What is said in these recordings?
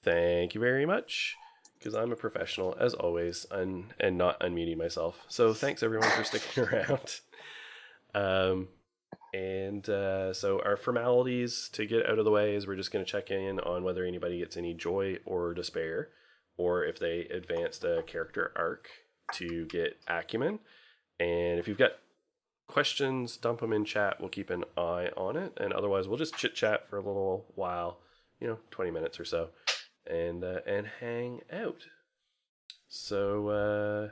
Thank you very much. Because I'm a professional, as always, and not unmuting myself. So thanks everyone for sticking around. Um, so our formalities to get out of the way is we're just going to check in on whether anybody gets any joy or despair, or if they advanced a character arc to get acumen. And if you've got questions, dump them in chat. We'll keep an eye on it. And otherwise, we'll just chit chat for a little while, 20 minutes or so, and hang out. So,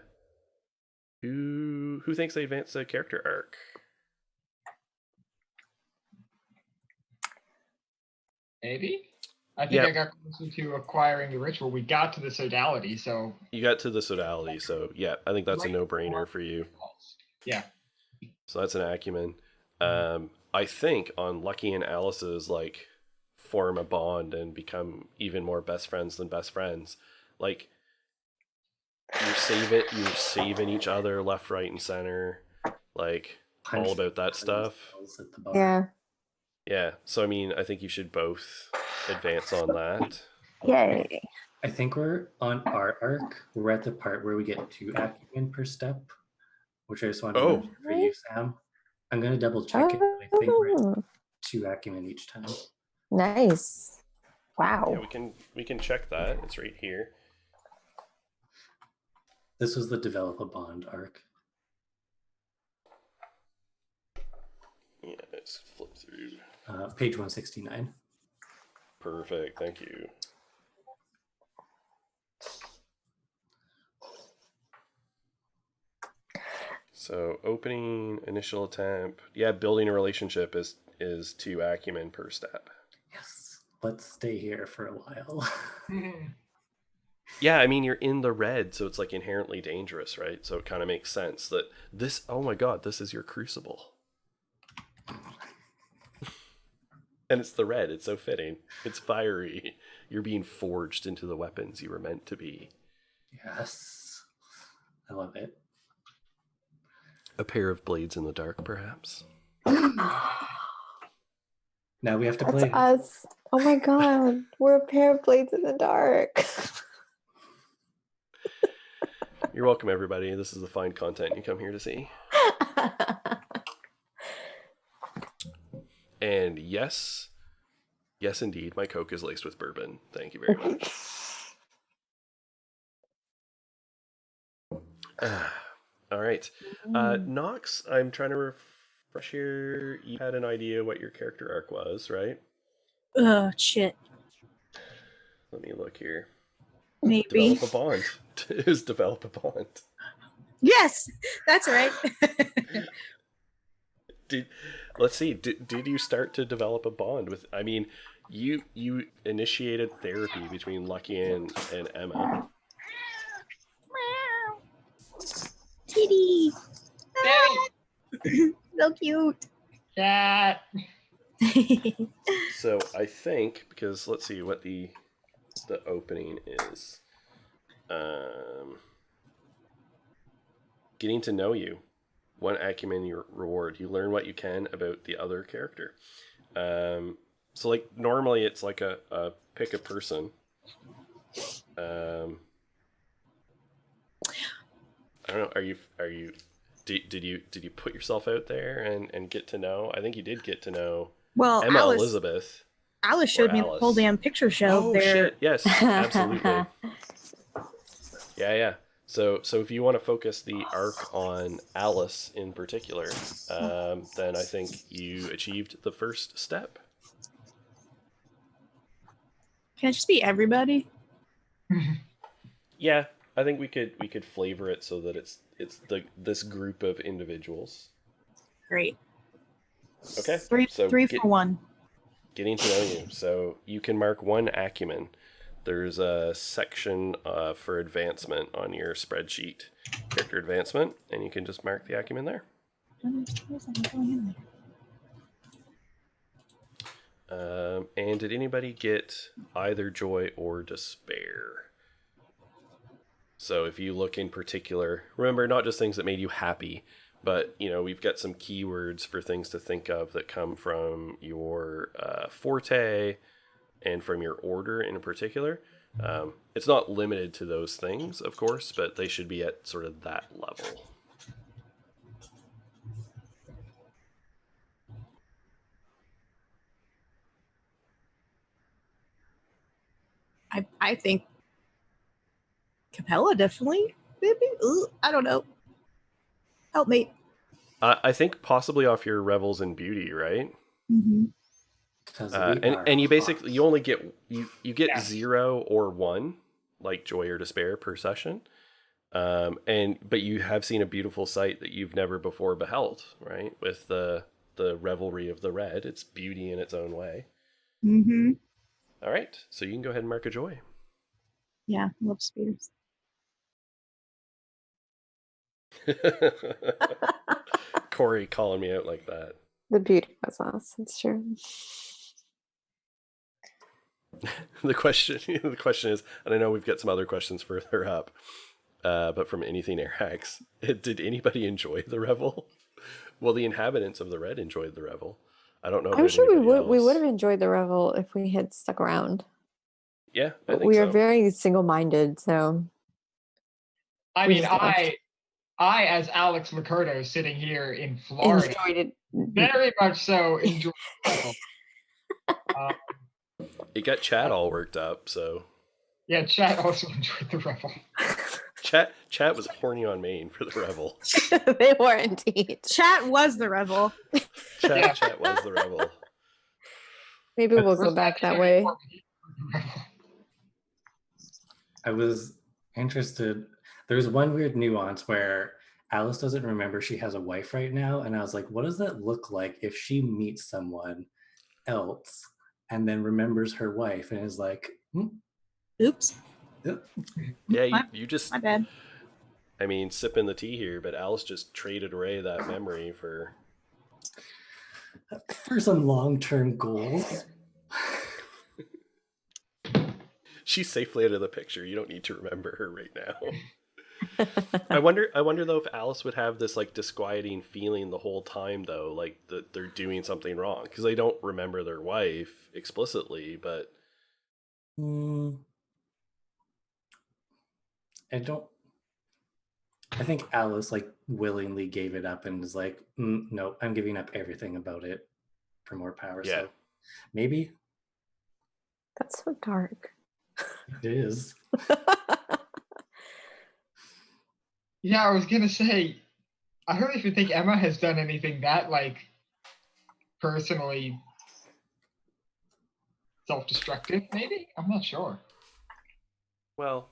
who thinks they advanced a character arc? Maybe. I think I got closer to acquiring the ritual. We got to the sodality, so you got to the sodality. So yeah, I think that's a no-brainer for you. Yeah. So that's an acumen. I think on Lucky and Alice's like form a bond and become even more best friends than best friends. Like you're saving each other left, right, and center. Like all about that stuff. Yeah. Yeah. So I mean, I think you should both advance on that. Yay. I think we're on our arc. We're at the part where we get 2 acumen per step, which I just want to mention for you, Sam. I'm going to double check it, but I think we're at 2 acumen each time. Nice. Wow. Yeah, we can check that. It's right here. This was the develop a bond arc. Yeah, let's flip through. Page 169. Perfect. Thank you. So opening, initial attempt. Yeah, building a relationship is 2 acumen per step. Yes. Let's stay here for a while. Yeah, I mean, you're in the red, so it's like inherently dangerous, right? So it kind of makes sense that this, oh my god, this is your crucible. And it's the red, it's so fitting. It's fiery. You're being forged into the weapons you were meant to be. Yes. I love it. A pair of blades in the dark, perhaps. Now we have to play. That's us. Oh my god, we're a pair of blades in the dark. You're welcome, everybody. This is the fine content you come here to see. And yes, indeed, my Coke is laced with bourbon. Thank you very much. All right. Nox, I'm trying to refresh here. You had an idea what your character arc was, right? Oh, shit. Let me look here. Maybe. Develop a bond. Is develop a bond. Yes, that's right. Let's see. Did you start to develop a bond with? I mean, you initiated therapy between Lucky and Emma. Kitty. So cute. Cat. So I think because let's see what the opening is. Getting to know you. 1 acumen your reward. You learn what you can about the other character. So like normally it's like a pick a person. I don't know. Are you? Did you put yourself out there and get to know? I think you did get to know. Well, Emma Elizabeth. Alice showed me the whole damn picture show. Oh shit! Yes, absolutely. Yeah. So if you want to focus the arc on Alice in particular, then I think you achieved the first step. Can it just be everybody? Yeah, I think we could flavor it so that it's this group of individuals. Great. Okay. Three for 1. Getting to know you. So you can mark 1 acumen. There's a section for advancement on your spreadsheet, character advancement, and you can just mark the acumen there. And did anybody get either joy or despair? So if you look in particular, remember not just things that made you happy, but we've got some keywords for things to think of that come from your forte, and from your order in particular. It's not limited to those things, of course, but they should be at sort of that level. I think Capella definitely. Maybe. I don't know. Help me. I think possibly off your revels in beauty, right? Mm-hmm. And you basically you only get you get Yes. 0 or 1, like joy or despair per session. But you have seen a beautiful sight that you've never before beheld, right? With the revelry of the red, it's beauty in its own way. Mm-hmm. All right, so you can go ahead and mark a joy. Yeah, love spears. Corey calling me out like that. The beauty was us. It's true. The question is, and I know we've got some other questions further up, but from Anything Airhacks, did anybody enjoy the revel? Well, the inhabitants of the red enjoyed the revel. I don't know. I'm sure we would. Else. We would have enjoyed the revel if we had stuck around. Yeah, I But think we so. are very single-minded, so. I We mean, just left. I, as Alex McCurdo, sitting here in Florida, Enjoyed it. very much so enjoyed it. It got Chad all worked up, so. Yeah, Chat also enjoyed the revel. Chat was horny on Maine for the revel. They were indeed. Chat was the revel. Chat was the revel. Maybe we'll go back that way. I was interested. There's one weird nuance where Alice doesn't remember she has a wife right now, and I was like, what does that look like if she meets someone else and then remembers her wife and is like, Oops. Yeah, you just. My bad. I mean, sipping the tea here, but Alice just traded away that memory for some long-term goals. She's safely out of the picture. You don't need to remember her right now. I wonder though if Alice would have this like disquieting feeling the whole time though, like that they're doing something wrong because they don't remember their wife explicitly, but I think Alice like willingly gave it up and is like, no, I'm giving up everything about it for more power. Yeah. So maybe. That's so dark. It is. Yeah, I was gonna say, I don't even think Emma has done anything that like personally self-destructive. Maybe, I'm not sure. Well,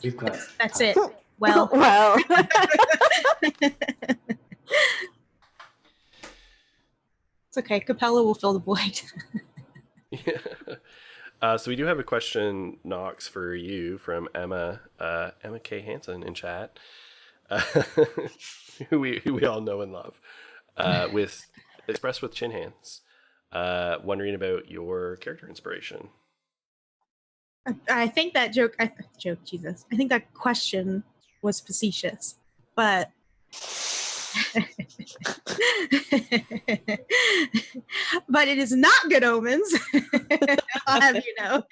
We've got. That's it. Well. Well. It's okay. Capella will fill the void. So we do have a question, Knox, for you from Emma K. Hansen in chat, who we all know and love, with expressed with chin hands, wondering about your character inspiration. I think that Jesus. I think that question was facetious, but but it is not Good Omens. I'll have you know.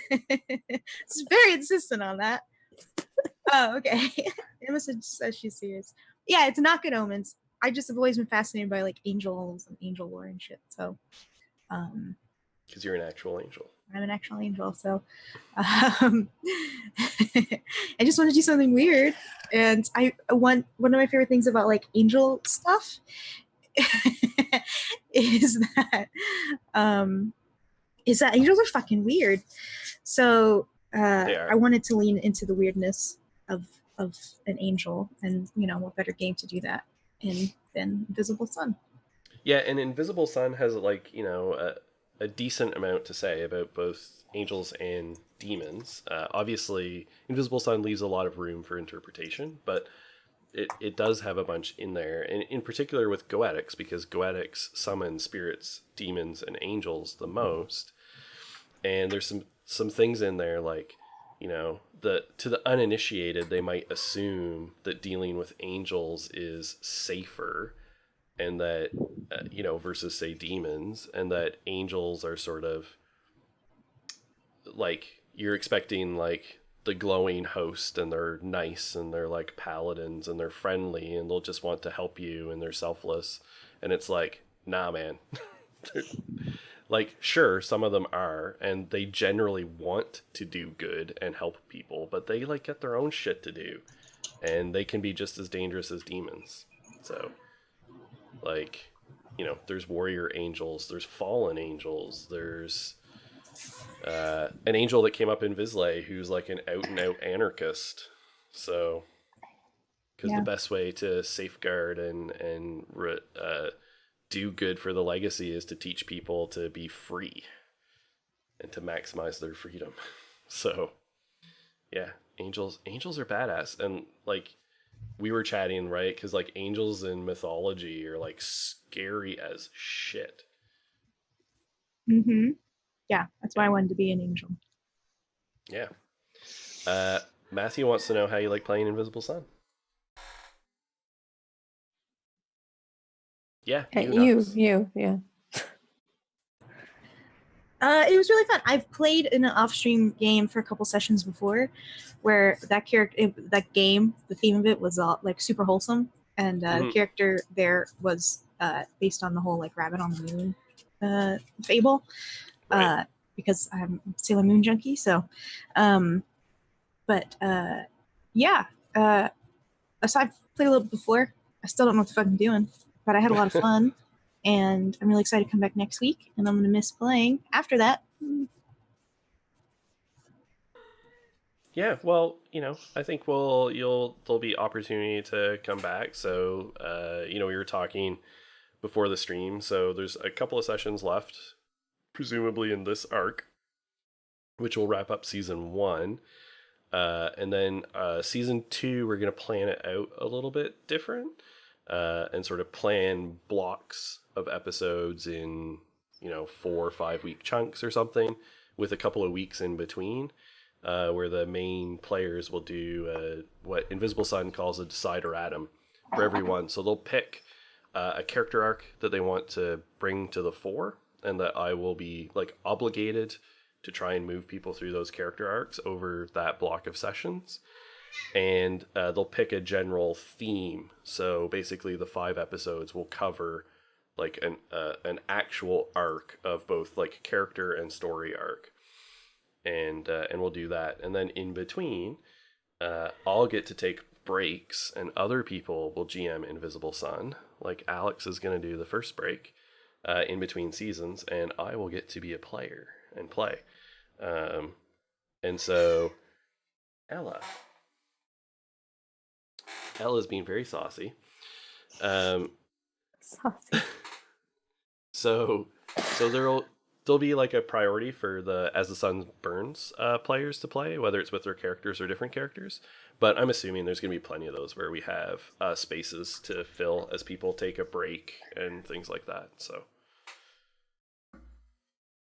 It's very insistent on that. Oh, okay. Emma says she's serious. Yeah, it's not Good Omens. I just have always been fascinated by like angels and angel lore and shit. So, because you're an actual angel. I'm an actual angel, so I just want to do something weird. And one of my favorite things about like angel stuff is that angels are fucking weird. So I wanted to lean into the weirdness of an angel, and what better game to do that than Invisible Sun. Yeah, and Invisible Sun has like a decent amount to say about both angels and demons. Obviously, Invisible Sun leaves a lot of room for interpretation, but it does have a bunch in there, and in particular with Goetics, because Goetics summon spirits, demons, and angels the most. And there's some things in there like, to the uninitiated, they might assume that dealing with angels is safer and that versus say demons, and that angels are sort of like you're expecting like the glowing host, and they're nice, and they're like paladins, and they're friendly, and they'll just want to help you, and they're selfless. And it's like, nah, man. Like, sure, some of them are, and they generally want to do good and help people, but they like get their own shit to do, and they can be just as dangerous as demons. So, like, there's warrior angels, there's fallen angels, there's an angel that came up in Vizsla who's like an out and out anarchist. So, because the best way to safeguard and do good for the legacy is to teach people to be free and to maximize their freedom. So, yeah, angels are badass. And like we were chatting, right? Because like angels in mythology are like scary as shit. Mm-hmm. Yeah, that's why I wanted to be an angel. Yeah. Matthew wants to know how you like playing Invisible Sun. Yeah, Yeah. It was really fun. I've played in an off-stream game for a couple sessions before, where the theme of it was all like super wholesome, and the character there was based on the whole like Rabbit on the Moon fable, right. Because I'm a Sailor Moon junkie. So, so I've played a little bit before. I still don't know what the fuck I'm doing, but I had a lot of fun, and I'm really excited to come back next week, and I'm going to miss playing after that. Yeah, well, I think there'll be opportunity to come back. So, we were talking before the stream, so there's a couple of sessions left, presumably in this arc, which will wrap up season 1. And then season 2, we're going to plan it out a little bit different, and sort of plan blocks of episodes in, 4 or 5 week chunks or something, with a couple of weeks in between, where the main players will do what Invisible Sun calls a desideratum for everyone. So they'll pick a character arc that they want to bring to the fore, and that I will be like obligated to try and move people through those character arcs over that block of sessions. And they'll pick a general theme. So basically the 5 episodes will cover like an actual arc of both like character and story arc. And we'll do that. And then in between, I'll get to take breaks, and other people will GM Invisible Sun. Like Alex is going to do the first break in between seasons, and I will get to be a player and play. And so Ella's being very saucy. Saucy. So there'll be like a priority for the As the Sun Burns players to play, whether it's with their characters or different characters. But I'm assuming there's going to be plenty of those where we have spaces to fill as people take a break and things like that. So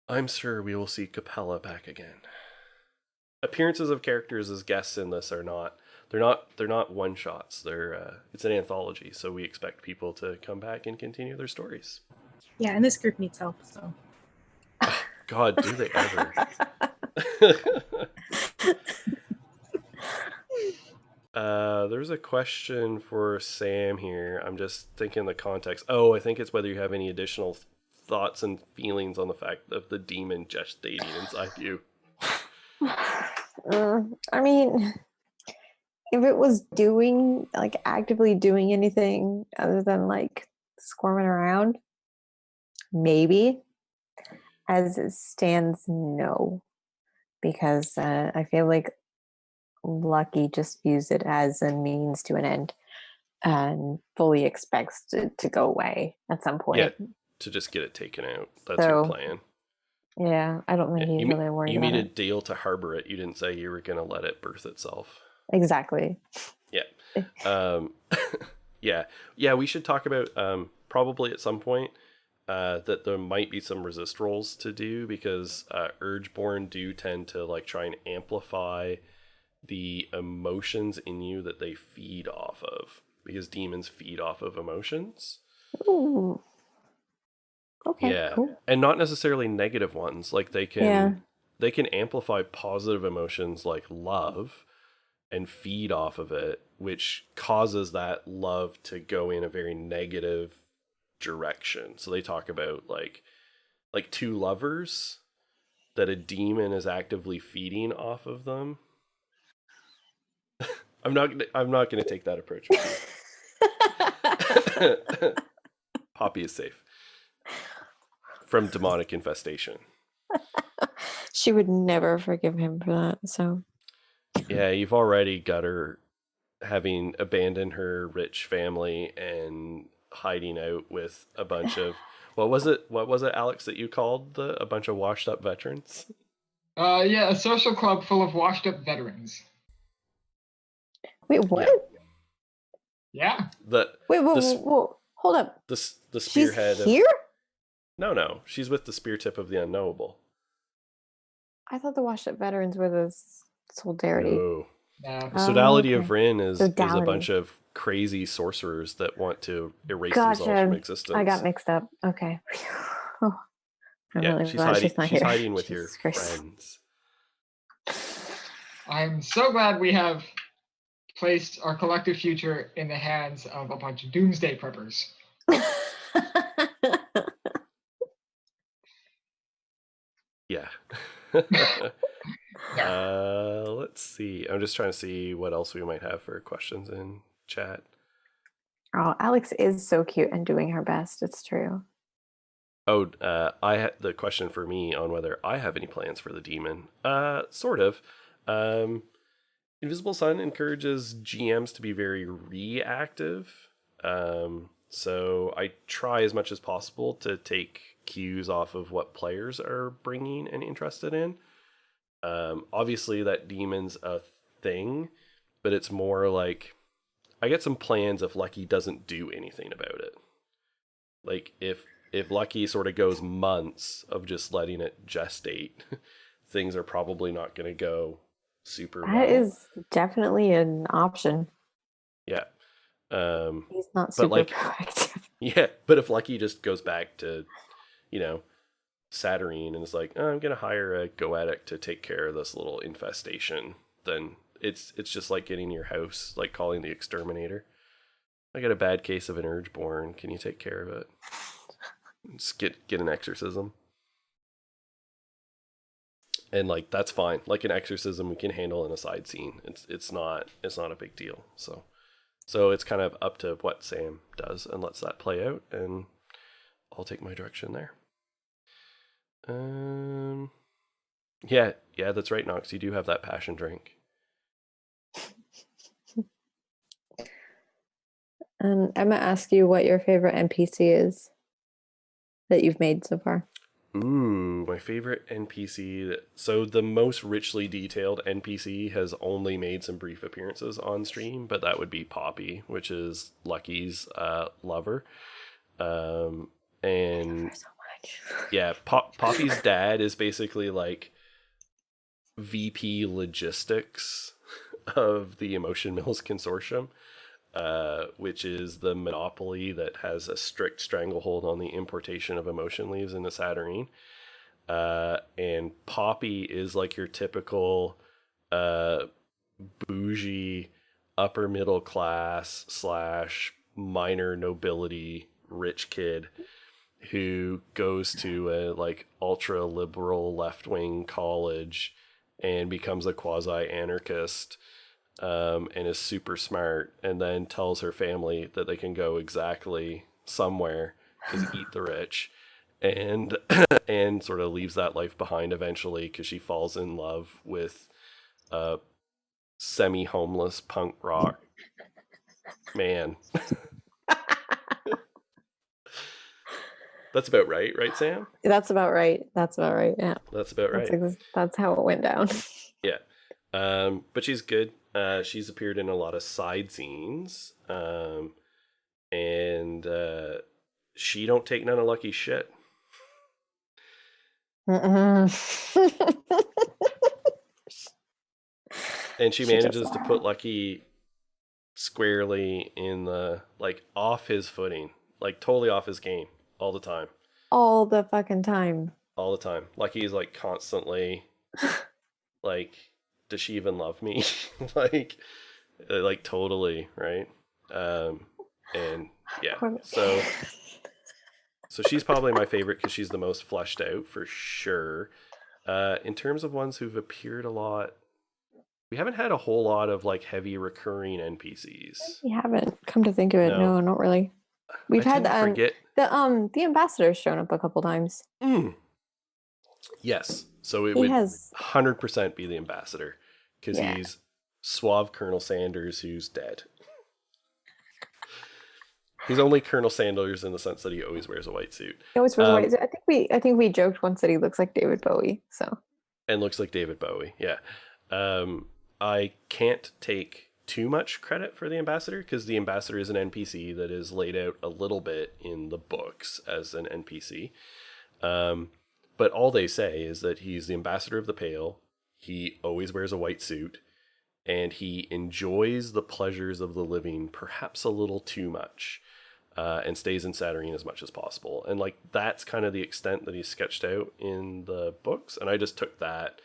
I'm sure we will see Capella back again. Appearances of characters as guests in this are not one shots. It's an anthology, so we expect people to come back and continue their stories. Yeah, and this group needs help, so. God, do they ever? There's a question for Sam here. I'm just thinking the context. Oh, I think it's whether you have any additional thoughts and feelings on the fact of the demon gestating inside you. I mean, if it was actively doing anything other than like squirming around, maybe. As it stands, no, because I feel like Lucky just views it as a means to an end and fully expects to go away at some point. Yeah, to just get it taken out. That's your plan. Yeah, I don't think he's really worried You about made it. a deal to harbor it. You didn't say you were going to let it birth itself. Exactly. Yeah. Yeah, we should talk about probably at some point that there might be some resist rolls to do, because Urgeborn do tend to like try and amplify the emotions in you that they feed off of, because demons feed off of emotions. Ooh. Okay, Yeah, cool. and not necessarily negative ones. Like they Yeah. can amplify positive emotions like love and feed off of it, which causes that love to go in a very negative direction. So they talk about like two lovers that a demon is actively feeding off of them. I'm not going to take that approach with you. Poppy is safe from demonic infestation. She would never forgive him for that. So Yeah, you've already got her having abandoned her rich family and hiding out with a bunch of what was it, Alex, that you called a bunch of washed up veterans? Yeah, a social club full of washed up veterans. wait, what? Yeah. The Wait, whoa, the whoa, s- whoa. Hold up. the She's spearhead here? of no, she's with the spear tip of the unknowable. I thought the washed up veterans were the solidarity. No. No. The Sodality okay. of Rin is a Sodality. bunch of crazy sorcerers that want to erase themselves from Gotcha. existence. I got mixed up. Okay. Oh, I'm Yeah, really she's glad hiding. she's not She's here. hiding with your Jesus Christ. friends. I'm so glad we have placed our collective future in the hands of a bunch of doomsday preppers. Yeah. Yeah. Let's see. I'm just trying to see what else we might have for questions in chat. Oh, Alex is so cute and doing her best. It's true. Oh, I had the question for me on whether I have any plans for the demon. Sort of. Invisible Sun encourages GMs to be very reactive. So I try as much as possible to take cues off of what players are bringing and interested in. Obviously, that demon's a thing, but it's more like I get some plans if Lucky doesn't do anything about it. Like if Lucky sort of goes months of just letting it gestate, things are probably not going to go super well. That is definitely an option. Yeah. He's not but super like, proactive. yeah, but if Lucky just goes back to, Saturnine and is like, oh, I'm going to hire a Goetic to take care of this little infestation, then it's just like getting your house, like calling the exterminator. I got a bad case of an Urgeborn. Can you take care of it? Just get an exorcism. And like that's fine. Like an exorcism we can handle in a side scene. It's not a big deal. So it's kind of up to what Sam does and lets that play out, and I'll take my direction there. Yeah, that's right, Nox. You do have that passion drink. Emma asked you what your favorite NPC is that you've made so far. Ooh, my favorite NPC. So the most richly detailed NPC has only made some brief appearances on stream, but that would be Poppy, which is Lucky's lover. And I love her so much. yeah, Poppy's dad is basically like VP logistics of the Emotion Mills Consortium, which is the monopoly that has a strict stranglehold on the importation of emotion leaves into Saturnine. And Poppy is like your typical bougie upper middle class / minor nobility rich kid who goes to a like ultra liberal left wing college and becomes a quasi anarchist, and is super smart, and then tells her family that they can go exactly somewhere because eat the rich, and and sort of leaves that life behind eventually because she falls in love with a semi-homeless punk rock man. That's about right, Sam? That's about right. Yeah. That's about right. That's how it went down. Yeah. But she's good. She's appeared in a lot of side scenes. And she don't take none of Lucky's shit. And she manages to put Lucky squarely in the like off his footing. like totally off his game all the time. All the fucking time. All the time. Lucky is like constantly like, does she even love me? like totally, right? And yeah, so she's probably my favorite because she's the most fleshed out for sure. In terms of ones who've appeared a lot, we haven't had a whole lot of like heavy recurring NPCs. We haven't. Come to think of it, no, not really. We've had the ambassador's shown up a couple times. Yes, so it would 100% be the ambassador because he's suave Colonel Sanders who's dead. He's only Colonel Sanders in the sense that he always wears a white suit. He always wears a white suit. I think we joked once that he looks like David Bowie. So. And looks like David Bowie, yeah. I can't take too much credit for the ambassador because the ambassador is an NPC that is laid out a little bit in the books as an NPC. But all they say is that he's the ambassador of the Pale. He always wears a white suit, and he enjoys the pleasures of the living perhaps a little too much, and stays in Saturnine as much as possible. And like that's kind of the extent that he's sketched out in the books. And I just took that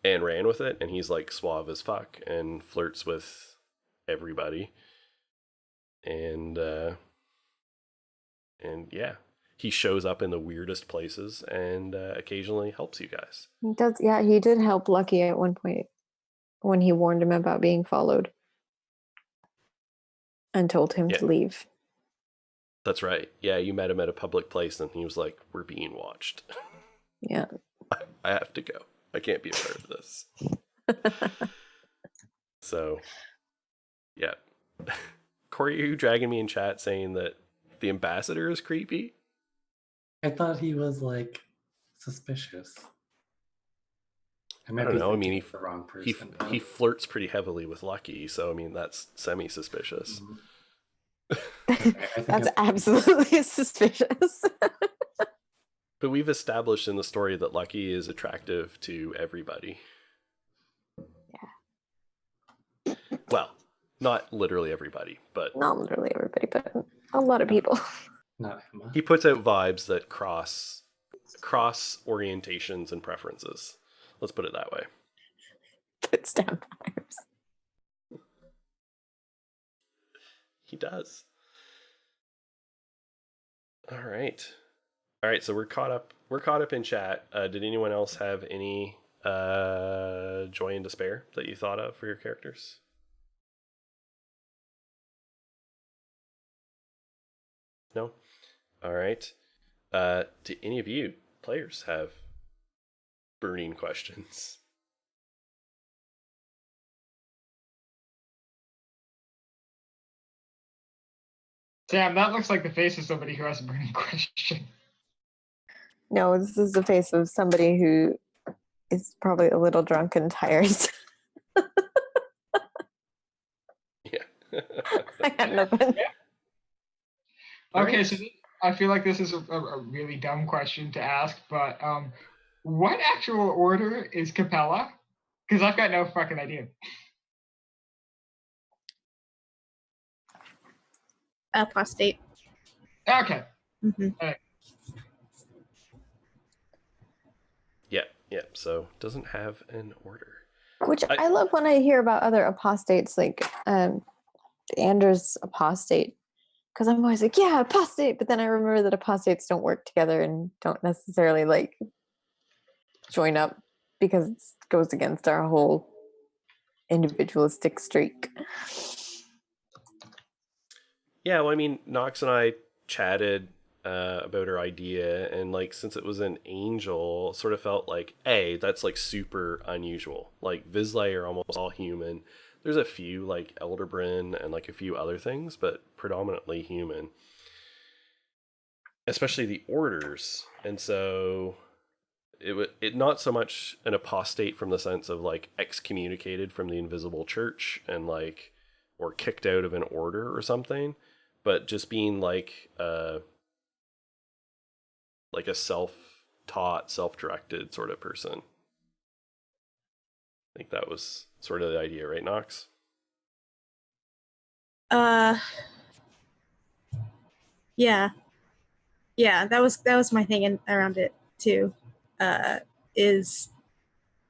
and ran with it, and he's like suave as fuck and flirts with everybody. And yeah, he shows up in the weirdest places and occasionally helps you guys. He does, yeah. He did help Lucky at one point when he warned him about being followed and told him to leave. That's right. Yeah, you met him at a public place and he was like, "We're being watched." Yeah. I have to go. I can't be a part of this. So, yeah. Corey, are you dragging me in chat saying that the ambassador is creepy? I thought he was like suspicious. I don't know. I mean, the wrong person, he flirts pretty heavily with Lucky, so I mean that's semi-suspicious. That's absolutely suspicious. But we've established in the story that Lucky is attractive to everybody. Yeah. Well, not literally everybody, but... Not literally everybody, but a lot of people. Not Emma. He puts out vibes that cross orientations and preferences. Let's put it that way. Puts down vibes. He does. All right. All right, so we're caught up in chat. Did anyone else have any joy and despair that you thought of for your characters? No? All right. Do any of you players have burning questions? Sam, that looks like the face of somebody who has a burning question. No, this is the face of somebody who is probably a little drunk and tired. Yeah. I got nothing. Yeah. Okay, so I feel like this is a really dumb question to ask, but what actual order is Capella? Because I've got no fucking idea. Apostate. Okay. Mm-hmm. Yeah. So doesn't have an order. Which I love when I hear about other apostates, like Anders apostate, because I'm always like, yeah, apostate. But then I remember that apostates don't work together and don't necessarily like join up because it goes against our whole individualistic streak. Yeah, well, I mean, Nox and I chatted about her idea, and like since it was an angel, sort of felt like, hey, that's like super unusual. Like Vizsla are almost all human. There's a few like Elderbryn and like a few other things, but predominantly human. Especially the orders, and so it not so much an apostate from the sense of like excommunicated from the invisible church and like or kicked out of an order or something, but just being like a self-taught, self-directed sort of person. I think that was sort of the idea, right, Nox? Yeah, that was my thing around it too. Is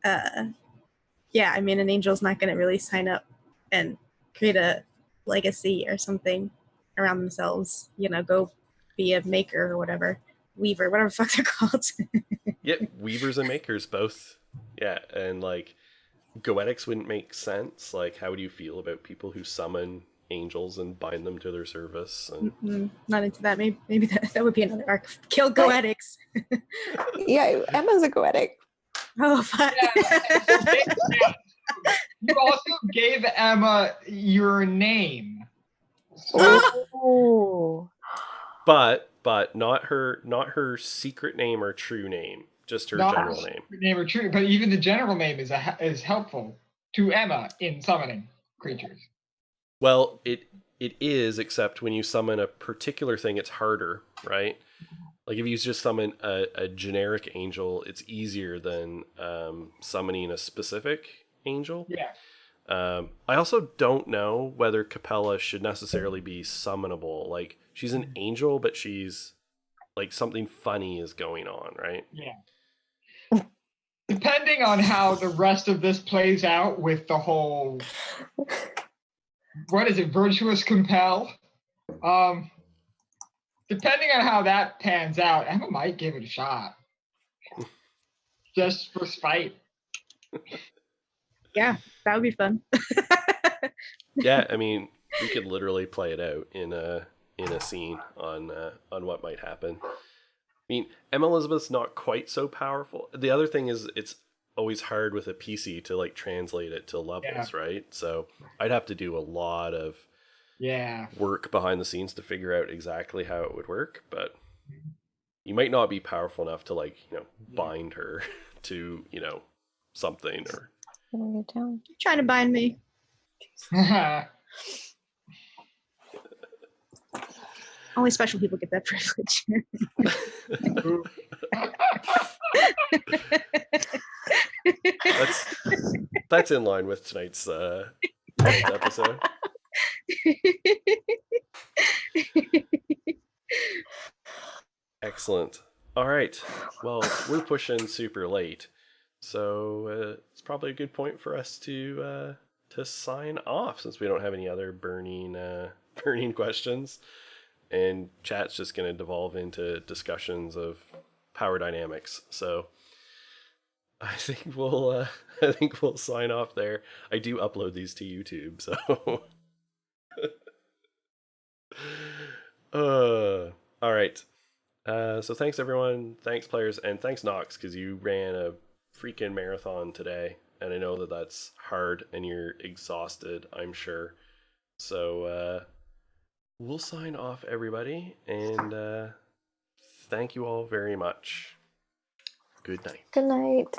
yeah, I mean, an angel's not going to really sign up and create a legacy or something around themselves. You know, go be a maker or whatever, weaver, whatever the fuck they're called. Yep, weavers and makers both. Yeah, and like goetics wouldn't make sense. Like, how would you feel about people who summon angels and bind them to their service? And Not into that. Maybe that would be another arc. Kill goetics. Yeah, Emma's a goetic. Oh fuck. Yeah. You also gave Emma your name. Oh. but not her secret name or true name, just her Not general her name. Name or true, but even the general name is helpful to Emma in summoning creatures. Well, it is, except when you summon a particular thing, it's harder, right? Like if you just summon a generic angel, it's easier than summoning a specific angel. Yeah. I also don't know whether Capella should necessarily be summonable. Like she's an angel, but she's like something funny is going on, right? Yeah. Depending on how the rest of this plays out with the whole, what is it, virtuous compel? Depending on how that pans out, Emma might give it a shot. Just for spite. Yeah, that would be fun. Yeah, I mean, we could literally play it out in a scene on what might happen. I mean, Emma Elizabeth's not quite so powerful. The other thing is it's always hard with a PC to like translate it to levels, right? So I'd have to do a lot of work behind the scenes to figure out exactly how it would work, but you might not be powerful enough to like, bind her to, something or You're trying to bind me. Only special people get that privilege. that's in line with tonight's episode. Excellent. All right. Well, we're pushing super late, so it's probably a good point for us to sign off since we don't have any other burning questions, and chat's just going to devolve into discussions of power dynamics. So I think we'll sign off there. I do upload these to YouTube, so all right. So thanks everyone, thanks players, and thanks Nox, because you ran a freaking marathon today, and I know that that's hard and you're exhausted, I'm sure. So we'll sign off, everybody, and thank you all very much. Good night. Good night.